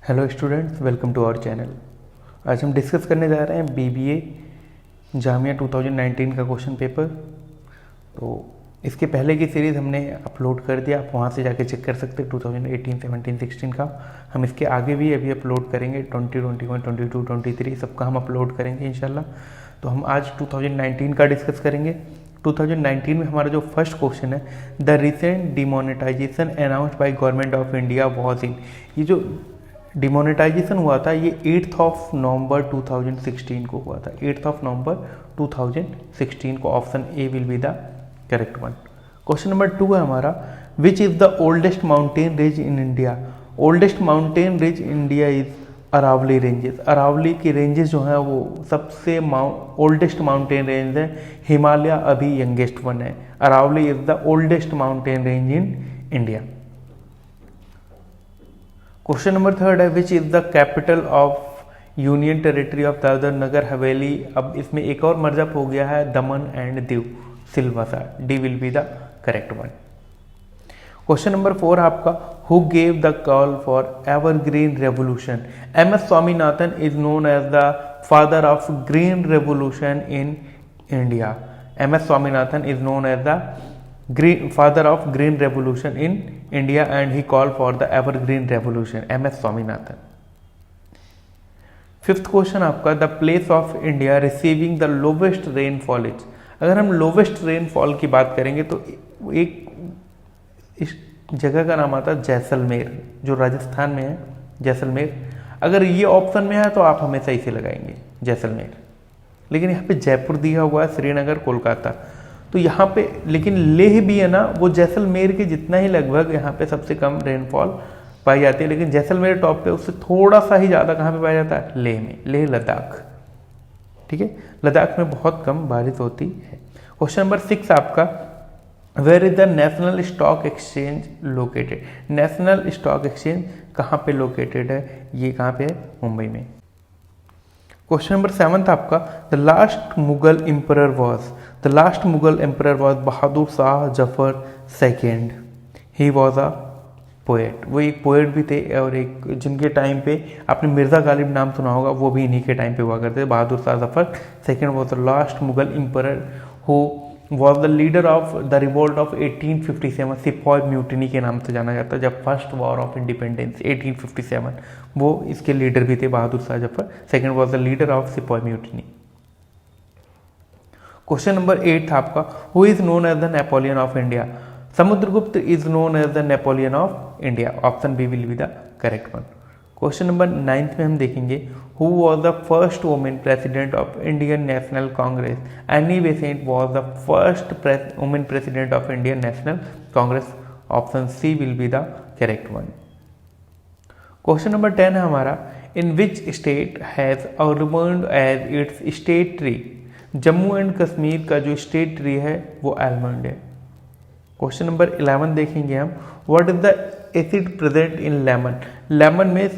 Hello students, welcome to our channel. आज हम discuss करने जा रहे हैं बीबीए जामिया 2019 का क्वेश्चन पेपर। तो इसके पहले की सीरीज़ हमने अपलोड कर दिया, आप वहाँ से जाके चेक कर सकते हैं 2018, 17, 16 का। हम इसके आगे भी अभी अपलोड करेंगे 20, 21, 22, 23 सबका हम अपलोड करेंगे इंशाल्लाह। तो हम आज 2019 का डिस्कस करेंगे। 2019 में हमारा जो फर्स्ट क्वेश्चन है, the recent demonetisation announced by government of India was in. ये जो डिमोनेटाइजेशन हुआ था ये 8 नवंबर 2016 को हुआ था। 8 नवंबर 2016 को। Option A will be the correct one. Question number 2 है हमारा, which is the oldest mountain range in India. Oldest mountain range India is Aravalli ranges. Aravalli की रेंजेस जो हैं वो सबसे ओल्डेस्ट माउंटेन रेंज है। हिमालय अभी यंगेस्ट वन है। Aravalli is the oldest mountain range in India. Question number 3 है, which is the capital of union territory of Dadra Nagar Haveli. अब इसमें एक और मर्जअप हो गया है, Daman and Diu, Silvassa. D will be the correct one. Question number 4 आपका, who gave the call for evergreen revolution. M S Swaminathan is known as the father of green revolution in India. M S Swaminathan is known as the father of green revolution in India and he called for the evergreen revolution, MS Swaminathan. Fifth question आपका, the place of India receiving the lowest rainfall is. अगर हम lowest rainfall की बात करेंगे तो एक इस जगह का नाम आता है जैसलमेर, जो राजस्थान में है, जैसलमेर। अगर ये ऑप्शन में है तो आप हमेशा इसे लगाएंगे, जैसलमेर। लेकिन यहाँ पे जयपुर दिया हुआ है, श्रीनगर, कोलकाता। तो यहाँ पे लेकिन लेह भी है ना, वो जैसलमेर के जितना ही लगभग यहाँ पे सबसे कम रेनफॉल पाई जाती है। लेकिन जैसलमेर टॉप पे, उससे थोड़ा सा ही ज़्यादा कहाँ पे पाया जाता है, लेह में, लेह लद्दाख। ठीक है, लद्दाख में बहुत कम बारिश होती है। क्वेश्चन नंबर 6 आपका, where is the national stock exchange located. National stock exchange कहाँ पे लोकेटेड है, ये कहाँ पे है, मुंबई में। क्वेश्चन नंबर 7 आपका, the last Mughal emperor was. The last Mughal emperor was Bahadur Shah Zafar second. He was a poet. वो एक पोएट भी थे और एक जिनके टाइम पे आपने मिर्ज़ा गालिब नाम सुना होगा, वो भी इन्हीं के टाइम पे हुआ करते थे। Bahadur Shah Zafar second was the last Mughal emperor who was the leader of the revolt of 1857। Sepoy mutiny के नाम से जाना जाता है, जब फर्स्ट वॉर ऑफ इंडिपेंडेंस 1857, वो इसके लीडर भी थे, Bahadur Shah Zafar second was the leader of sepoy mutiny. Question number 8 था आपका, who is known as the Napoleon of India. Samudragupta is known as the Napoleon of India. Option B will be the correct one. Question number 9 में हम देखेंगे, who was the first women president of Indian National Congress. Annie Besant was the first women president of Indian National Congress. Option C will be the correct one. Question number 10 है हमारा, in which state has almond as its state tree. Jammu and Kashmir का जो state tree है वो almond है। Question number 11 देखेंगे हम, what is the acid present in lemon. Lemon में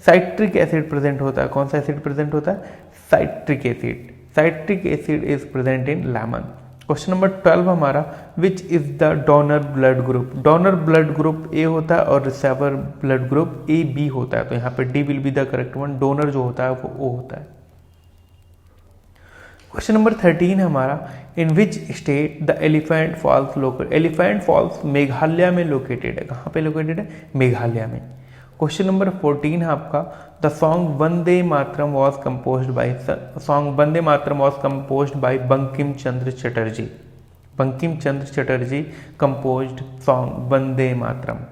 साइट्रिक एसिड प्रेजेंट होता है। कौन सा एसिड प्रेजेंट होता है, citric acid. Citric acid is present in lemon. Question number 12 हमारा, which is the donor blood group. Donor blood group A होता है और receiver blood group A B होता है। तो यहाँ पे D will be the correct one. Donor जो होता है वो ओ होता है। क्वेश्चन नंबर 13 हमारा, in which state the elephant falls located. Elephant falls Meghalaya में लोकेटेड है। कहाँ पे लोकेटेड है, मेघालय में। क्वेश्चन नंबर 14 है आपका, the song Vande Mataram was composed bye. Song Vande Mataram was composed bye Bankim Chandra Chatterjee. Bankim Chandra Chatterjee composed song Vande Mataram.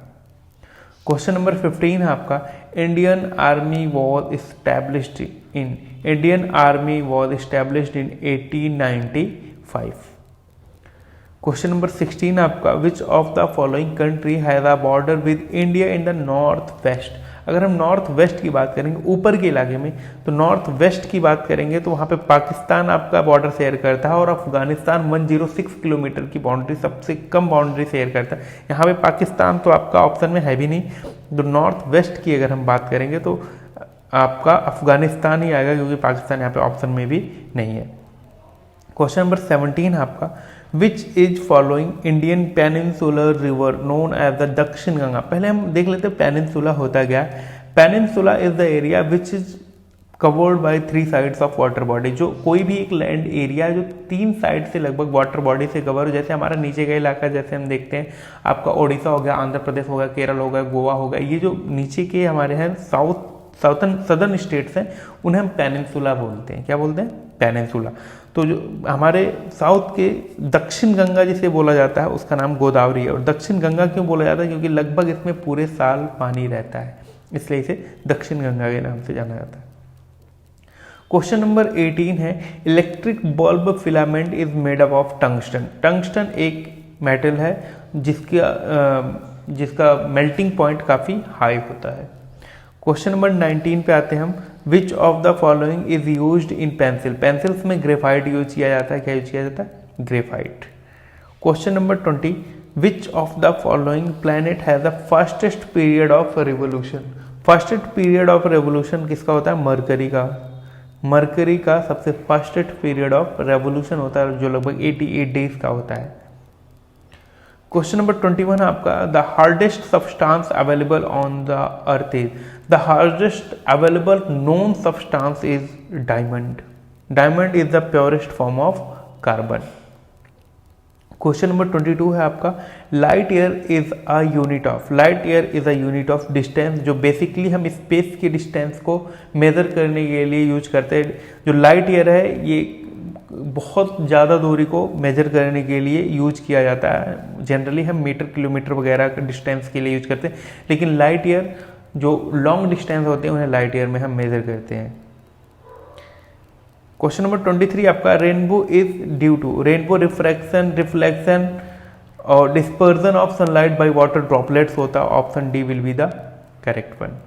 Question number 15 है आपका, Indian army was established in. Indian army was established in 1895। Question number 16 आपका, which of the following country has a border with India in the north west. अगर हम north west की बात करेंगे, ऊपर के इलाके में, तो नॉर्थ वेस्ट की बात करेंगे तो वहाँ पे पाकिस्तान आपका बॉर्डर शेयर करता है और अफगानिस्तान 106 किलोमीटर की बाउंड्री, सबसे कम बाउंड्री शेयर करता है। यहाँ पे पाकिस्तान तो आपका ऑप्शन में है भी नहीं। तो नॉर्थ वेस्ट की अगर हम बात करेंगे तो आपका अफगानिस्तान ही आएगा, क्योंकि पाकिस्तान यहाँ पे ऑप्शन में भी नहीं है। क्वेश्चन नंबर 17 आपका, which is following Indian peninsular river known as the Dakshin Ganga. पहले हम देख लेते हैं पेनिनसुला होता क्या है। Peninsula is the area which is covered by 3 sides of water body. जो कोई भी एक लैंड एरिया है जो 3 साइड से लगभग वाटर बॉडी से कवर हो, जैसे हमारा नीचे का इलाका जैसे हम देखते हैं आपका ओडिशा हो गया, आंध्र प्रदेश हो गया, केरल हो गया, गोवा हो गया, ये जो नीचे के हमारे हैं सदर्न स्टेट्स हैं उन्हें हम पेनिनसुला बोलते हैं। क्या बोलते हैं? पेनिनसुला। तो जो हमारे साउथ के दक्षिण गंगा जिसे बोला जाता है उसका नाम गोदावरी है। और दक्षिण गंगा क्यों बोला जाता है? क्योंकि लगभग इसमें पूरे साल पानी रहता है, इसलिए इसे दक्षिण गंगा के नाम से जाना जाता है। क्वेश्चन नंबर 18 है, electric bulb filament is made up of tungsten. Tungsten एक मेटल है जिसका मेल्टिंग पॉइंट काफ़ी हाई होता है। क्वेश्चन नंबर 19 पे आते हैं हम, विच of the following is used in pencil. Pencils में ग्रेफाइट यूज किया जाता है। क्या यूज किया जाता है? Graphite. Question number 20, which of the following planet has the fastest period of revolution. Fastest period of revolution किसका होता है? मरकरी का। मरकरी का सबसे फास्टेस्ट पीरियड ऑफ रेवोल्यूशन होता है जो लगभग 88 डेज का होता है। क्वेश्चन नंबर 21 है आपका, the hardest substance available on the earth is. The hardest available known substance is diamond. Diamond is the purest form of carbon. Question number 22 है आपका, light year is a unit of. Light year is a unit of distance, जो basically हम space की distance को major करने के लिए use करते हैं। जो लाइट ईयर है ये बहुत ज़्यादा दूरी को मेजर करने के लिए यूज किया जाता है। जनरली हम मीटर किलोमीटर वगैरह के डिस्टेंस के लिए यूज करते हैं, लेकिन लाइट ईयर जो लॉन्ग डिस्टेंस होते हैं उन्हें लाइट ईयर में हम मेजर करते हैं। क्वेश्चन नंबर 23 आपका, rainbow is due to. Rainbow reflection और dispersion of sunlight by water droplets होता है। Option D will be the correct one.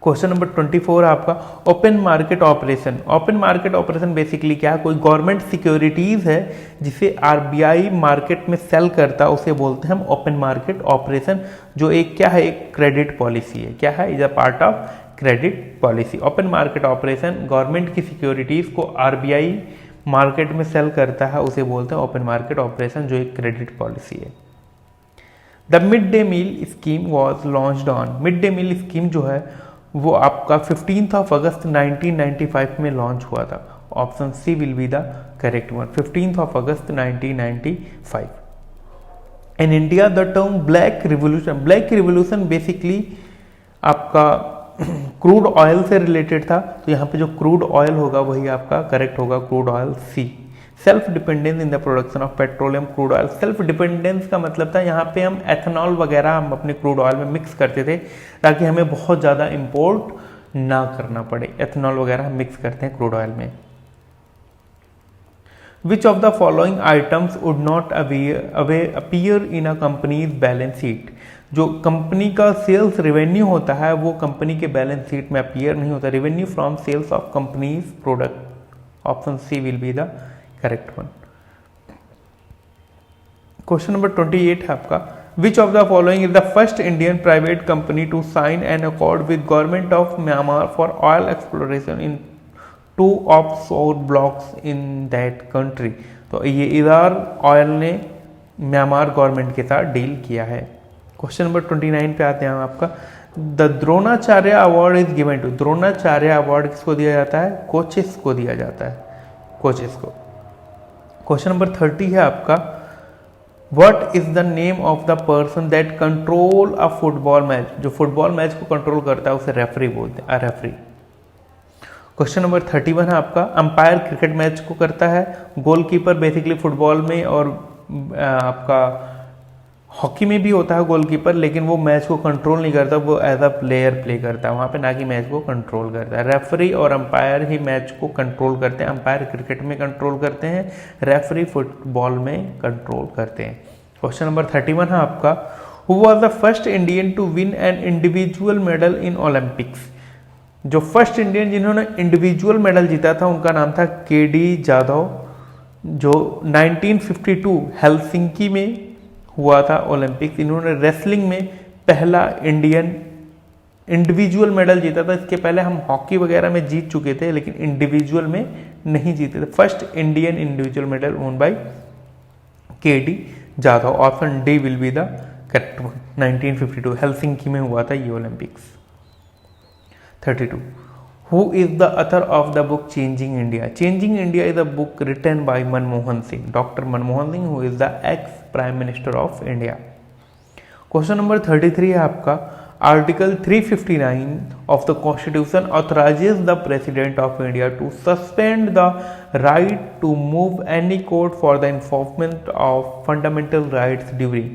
Question number 24 आपका, open market operation. Open market operation basically क्या है? कोई गवर्नमेंट सिक्योरिटीज है जिसे आरबीआई मार्केट में सेल करता है, उसे बोलते हैं हम ओपन मार्केट ऑपरेशन, जो एक क्या है? एक क्रेडिट पॉलिसी है। क्या है? Is a part of credit policy. Open market operation government की सिक्योरिटीज को आरबीआई मार्केट में सेल करता है, उसे बोलते हैं ओपन मार्केट ऑपरेशन, जो एक क्रेडिट पॉलिसी है। The mid day meal scheme was launched on. Mid day meal scheme जो है वो आपका 15 अगस्त 1995 में लॉन्च हुआ था। Option C will be the correct one, 15 अगस्त 1995। In India the term black revolution. Black revolution basically आपका क्रूड ऑयल से रिलेटेड था, तो यहाँ पे जो क्रूड ऑयल होगा वही आपका करेक्ट होगा, crude oil C. Self dependence in the production of petroleum crude oil. Self dependence का मतलब था यहाँ पे हम एथेनॉल वगैरह हम अपने क्रूड ऑयल में मिक्स करते थे ताकि हमें बहुत ज़्यादा इंपोर्ट ना करना पड़े। एथेनॉल वगैरह हम मिक्स करते हैं क्रूड ऑयल में। विच of the following items would not appear in a companies balance sheet. जो कंपनी का सेल्स रेवेन्यू होता है वो कंपनी के बैलेंस शीट में अपीयर नहीं होता। Revenue from sales of companies product. Option C will be the correct one. Question number 28 है आपका, which of the following is the first Indian private company to sign an accord with government of Myanmar for oil exploration in 2 offshore blocks in that country. तो ये इधर oil ने Myanmar government के साथ deal किया है। Question number 29 पे आते हैं हम आपका, the Dronacharya award is given to. Dronacharya award किसको दिया जाता है? कोचेस को दिया जाता है, कोचेस को। क्वेश्चन नंबर 30 है आपका, what is the name of the person that control a football match. जो फुटबॉल मैच को कंट्रोल करता है उसे रेफरी बोलते हैं, रेफरी। क्वेश्चन नंबर 31 है आपका, अंपायर क्रिकेट मैच को करता है। गोलकीपर बेसिकली फुटबॉल में और आपका हॉकी में भी होता है गोलकीपर, लेकिन वो मैच को कंट्रोल नहीं करता, वो एज अ प्लेयर प्ले करता है वहाँ पे, ना कि मैच को कंट्रोल करता है। रेफरी और अंपायर ही मैच को कंट्रोल करते हैं। अंपायर क्रिकेट में कंट्रोल करते हैं, रेफरी फुटबॉल में कंट्रोल करते हैं। क्वेश्चन नंबर 31 है आपका, who was the first Indian to win an individual medal in Olympics. जो फर्स्ट इंडियन जिन्होंने इंडिविजुअल मेडल जीता था उनका नाम था KD जाधव, जो 1952 हेलसिंकी में हुआ था ओलंपिक्स। इन्होंने रेसलिंग में पहला इंडियन इंडिविजुअल मेडल जीता था। इसके पहले हम हॉकी वगैरह में जीत चुके थे, लेकिन इंडिविजुअल में नहीं जीते थे। First Indian individual medal won by KD Jadhav. Option D will be the correct one, 1952 Helsinki में हुआ था ये Olympics. 32. Who is the author of the book Changing India? Changing India is a book written by Manmohan Singh, Dr. Manmohan Singh, who is the ex-Prime Minister of India. Question number 33 है आपका, article 359 of the Constitution authorizes the President of India to suspend the right to move any court for the enforcement of fundamental rights during.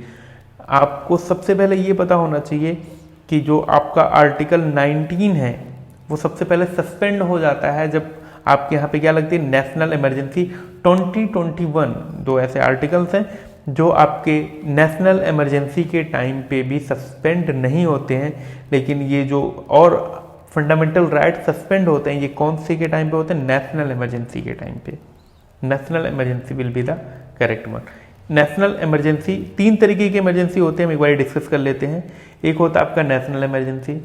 आपको सबसे पहले ये पता होना चाहिए कि जो आपका आर्टिकल 19 है वो सबसे पहले सस्पेंड हो जाता है जब आपके यहाँ पे क्या लगती है, नेशनल इमरजेंसी। 2021 दो ऐसे आर्टिकल्स हैं जो आपके नेशनल इमरजेंसी के टाइम पे भी सस्पेंड नहीं होते हैं, लेकिन ये जो और फंडामेंटल राइट सस्पेंड होते हैं ये कौन से के टाइम पे होते हैं, नेशनल इमरजेंसी के टाइम पे। National emergency will be the correct one. National emergency, तीन तरीके की इमरजेंसी होते हैं, हम एक बार डिस्कस कर लेते हैं। एक होता है आपका नेशनल इमरजेंसी,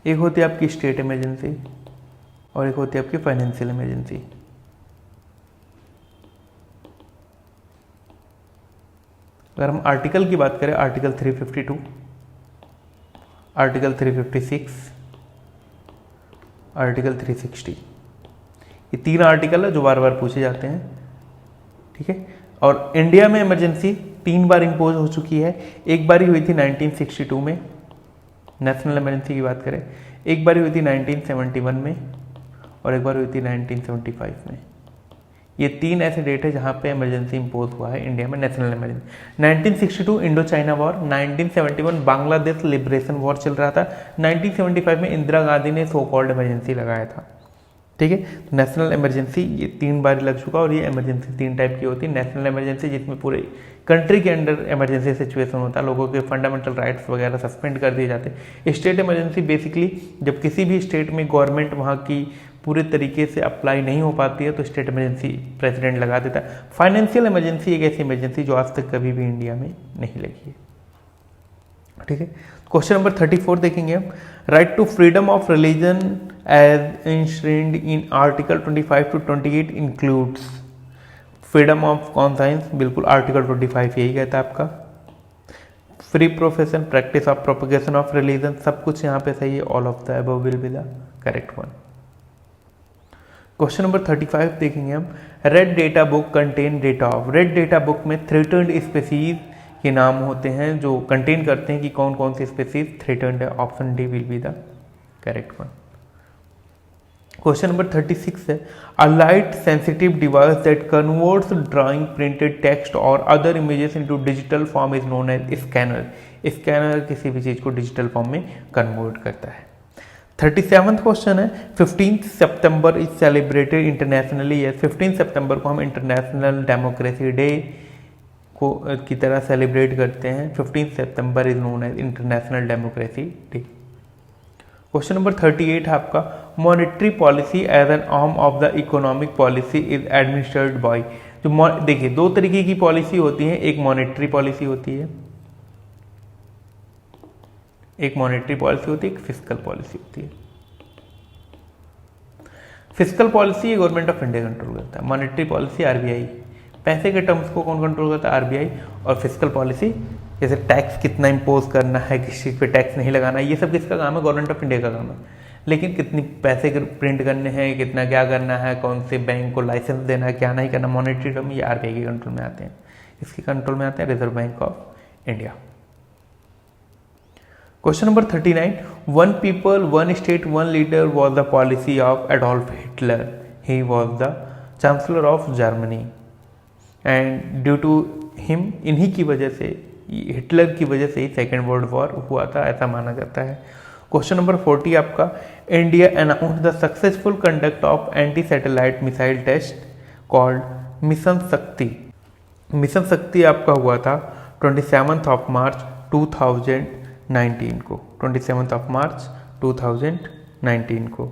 एक होती है आपकी स्टेट इमरजेंसी, और एक होती है आपकी फाइनेंशियल इमरजेंसी। अगर हम आर्टिकल की बात करें, आर्टिकल 352, आर्टिकल 356, आर्टिकल 360, ये तीन आर्टिकल है जो बार बार पूछे जाते हैं, ठीक है। और इंडिया में इमरजेंसी 3 बार इम्पोज हो चुकी है। एक बारी हुई थी 1962 में, नेशनल इमरजेंसी की बात करें, एक बारी हुई थी 1971 में, और एक बार हुई थी 1975 में। ये 3 ऐसे डेट है जहाँ पे इमरजेंसी इम्पोज हुआ है इंडिया में, national emergency. 1962 Indo China war, 1971 Bangladesh liberation war चल रहा था, 1975 में इंदिरा गांधी ने सो कॉल्ड इमरजेंसी लगाया था, ठीक है। तो नेशनल इमरजेंसी ये 3 बार लग चुका, और ये इमरजेंसी 3 टाइप की होती है। नेशनल इमरजेंसी जिसमें पूरे कंट्री के अंडर इमरजेंसी सिचुएशन होता है, लोगों के फंडामेंटल राइट्स वगैरह सस्पेंड कर दिए जाते हैं। स्टेट इमरजेंसी बेसिकली जब किसी भी स्टेट में गवर्नमेंट वहाँ की पूरे तरीके से अप्लाई नहीं हो पाती है तो स्टेट इमरजेंसी प्रेसिडेंट लगा देता है। फाइनेंशियल इमरजेंसी एक ऐसी इमरजेंसी जो आज तक कभी भी इंडिया में नहीं लगी है, ठीक है। क्वेश्चन नंबर 34 देखेंगे हम। Right to freedom of religion as enshrined in article 25 to 28 includes freedom of conscience, बिल्कुल आर्टिकल 25 यही कहता है आपका। Free profession, practice of propagation of religion, सब कुछ यहाँ पे सही है। All of the above will be the correct one. Question number 35 देखेंगे हम। Red data book contain data of, red data book में थ्रेटन्ड स्पीसीज के नाम होते हैं जो कंटेन करते हैं कि कौन कौन सी स्पीसीज थ्रेटन्ड है। Option D will be the correct one. Question number 36 है। A light sensitive device that converts drawing, printed text और other images into digital form is known as scanner. Scanner किसी भी चीज को डिजिटल फॉर्म में convert करता है। 37th question है। 15 September is celebrated internationally as, 15 सितंबर को हम इंटरनेशनल डेमोक्रेसी डे को की तरह सेलिब्रेट करते हैं। 15 September is known as international democracy day. Question number 38 है आपका। Monetary policy as an arm of the economic policy is administered by, जो देखिए 2 तरीके की पॉलिसी होती है, एक मॉनेटरी पॉलिसी होती है, एक मॉनेटरी पॉलिसी होती है, एक फिस्कल पॉलिसी होती है। Fiscal policy government of India control करता है, मॉनेटरी पॉलिसी आरबीआई, पैसे के टर्म्स को कौन कंट्रोल करता है, आरबीआई। और फिस्कल पॉलिसी जैसे टैक्स कितना इंपोज करना है, किस चीज़ पे टैक्स नहीं लगाना है, ये सब किसका काम है, गवर्नमेंट ऑफ इंडिया का काम है। लेकिन कितनी पैसे प्रिंट करने हैं, कितना क्या करना है, कौन से बैंक को लाइसेंस देना है, क्या नहीं करना, मॉनेटरी टर्म ये आरबीआई के कंट्रोल में आते हैं। इसके कंट्रोल में आते हैं reserve bank of India. Question number 39। 1 people, 1 state, 1 leader was the policy of Adolf Hitler. He was the chancellor of Germany and due to him, इन्हीं की वजह से, हिटलर की वजह से ही सेकेंड वर्ल्ड वॉर हुआ था, ऐसा माना जाता है। क्वेश्चन नंबर 40 आपका। India announce the successful conduct of anti satellite missile test called mission Shakti. Mission Shakti आपका हुआ था 27 मार्च 2019 को, 27 मार्च 2019 को।